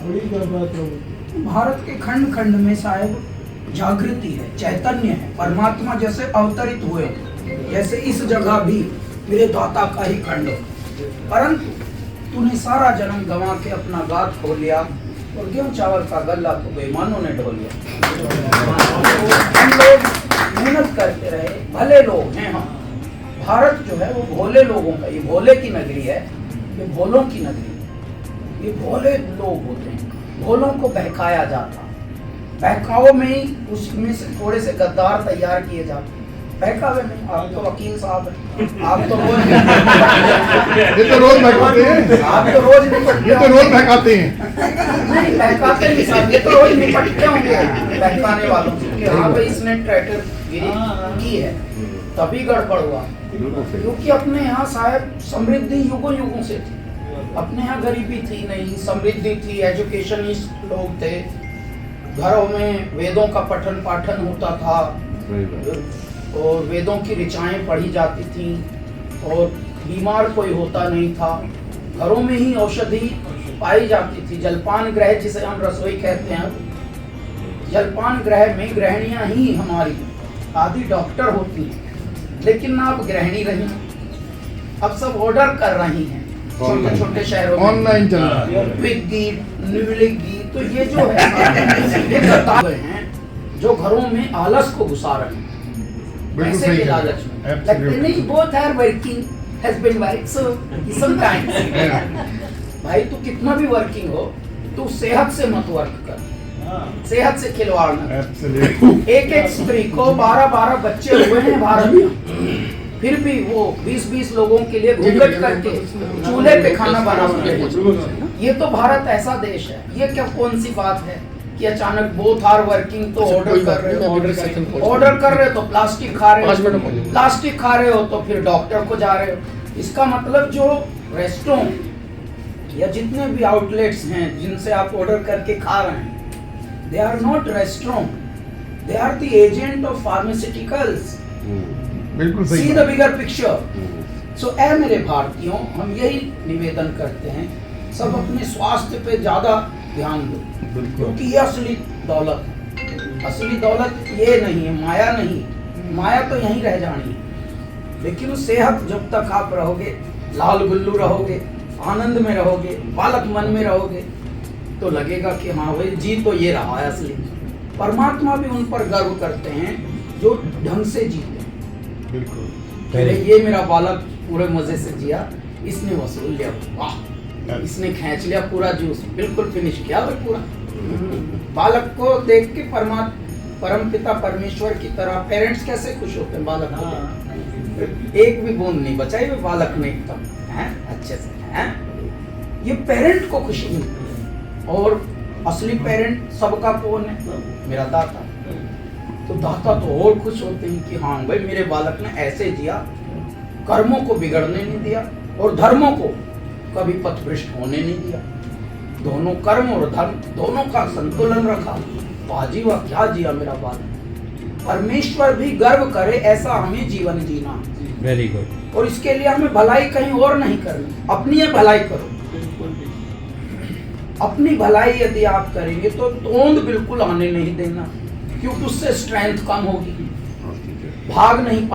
भारत के खंड खंड में साहेब जागृति है, चैतन्य है, परमात्मा जैसे अवतरित हुए, जैसे इस जगह भी मेरे दाता का ही खंड हो। परंतु तूने सारा जन्म गंवा के अपना गात खो लिया और गेहूं चावल का गल्ला तो बेईमानों ने ढो लिया। हम लोग मेहनत करते रहे, भले लोग हैं हम। भारत जो है वो भोले लोगों का, ये भोले की नगरी है, ये भोलों की नगरी है। ये भोले लोग होते हैं, भोलों को बहकाया जाता, बहकावों में ही उसमें से थोड़े से गद्दार तैयार किए जाते। बहकावे में आप तो वकील साहब हैं, आप तो रोज ये तो रोज बहकाते हैं, आप तो रोज निपटते, ये तो रोज बहकाते हैं। नहीं बहकाते नहीं साहब, ये तो रोज निपटते होंगे बहकाने वालों से कि हाँ भाई इसने ट्रैक्टर गिरी की है, तभी गड़बड़ हुआ। क्योंकि अपने यहाँ साहब समृद्धि युगों युगों से थी। अपने यहाँ गरीबी थी नहीं, समृद्धि थी, एजुकेशनिस्ट लोग थे, घरों में वेदों का पठन पाठन होता था और वेदों की ऋचाएं पढ़ी जाती थी और बीमार कोई होता नहीं था। घरों में ही औषधि पाई जाती थी। जलपान ग्रह जिसे हम रसोई कहते हैं, जलपान ग्रह में गृहिणियां ही हमारी आदि डॉक्टर होती हैं, लेकिन ना अब गृहिणी रही, अब सब ऑर्डर कर रही हैं छोटे छोटे शहरों में, ऑनलाइन चल रहा है। विगी, निवलिगी, तो ये जो है ये किताबें हैं जो घरों में आलस को घुसा रहे हैं, पैसे के लालच में। लगते नहीं both are working, husband wife, so sometimes भाई तू कितना भी वर्किंग हो, तू सेहत से मत वर्क कर, सेहत से खिलवाड़ न कर। एक एक स्त्री को 12-12 बच्चे हुए हैं भारत में, फिर भी वो 20-20 लोगों के लिए घूंघट करके चूल्हे पे खाना बना रहे हैं। ये तो भारत ऐसा देश है। ये क्या कौन सी बात है कि अचानक बोथ आर वर्किंग तो ऑर्डर कर रहे हो, ऑर्डर कर रहे हो तो प्लास्टिक खा रहे हो, प्लास्टिक खा रहे हो तो फिर डॉक्टर को जा रहे हो। इसका मतलब जो रेस्टोरेंट या जितने भी आउटलेट्स हैं जिनसे आप ऑर्डर करके खा रहे हैं, they are not restaurant, they are the agent of pharmaceuticals. बिल्कुल सही। See the bigger picture. सो ऐ मेरे भारतीयों, हम यही निवेदन करते हैं, सब अपने स्वास्थ्य पे ज्यादा ध्यान दो, क्योंकि ये असली दौलत है। असली दौलत ये नहीं है, माया नहीं, माया तो यहीं रह जानी है। लेकिन सेहत जब तक आप रहोगे, लाल गुल्लू रहोगे, आनंद में रहोगे, बालक मन में रहोगे, तो लगेगा कि हाँ भाई जी तो ये रहा है असली। परमात्मा भी उन पर गर्व करते हैं जो ढंग से जीते। अरे ये मेरा बालक पूरे मजे से जिया, इसने वसूल लिया, वाह, इसने खींच लिया पूरा जूस, बिल्कुल फिनिश किया भाई पूरा। बालक को देख के परम पिता परमेश्वर की तरह पेरेंट्स कैसे खुश होते हैं बालक को। एक भी बूंद नहीं बचाई वो बालक ने एकदम अच्छे से हैं। ये पेरेंट को खुशी मिलती है। और असली पेरेंट सबका कौन है? मेरा दाता। तो दाता तो और खुश होते हैं कि हाँ भाई मेरे बालक ने ऐसे जिया, कर्मों को बिगड़ने नहीं दिया और धर्मों को कभी पथभ्रष्ट होने नहीं दिया। दोनों कर्म और धर्म दोनों का संतुलन रखा। बाजी वाह क्या जिया मेरा बालक। परमेश्वर भी गर्व करे ऐसा हमें जीवन जीना। Very good. और इसके लिए हमें भलाई कहीं और नहीं करनी, अपनी भलाई करो। अपनी भलाई यदि आप करेंगे तो तोंद बिल्कुल आने नहीं देना, क्योंकि उससे स्ट्रेंथ कम होगी, भाग नहीं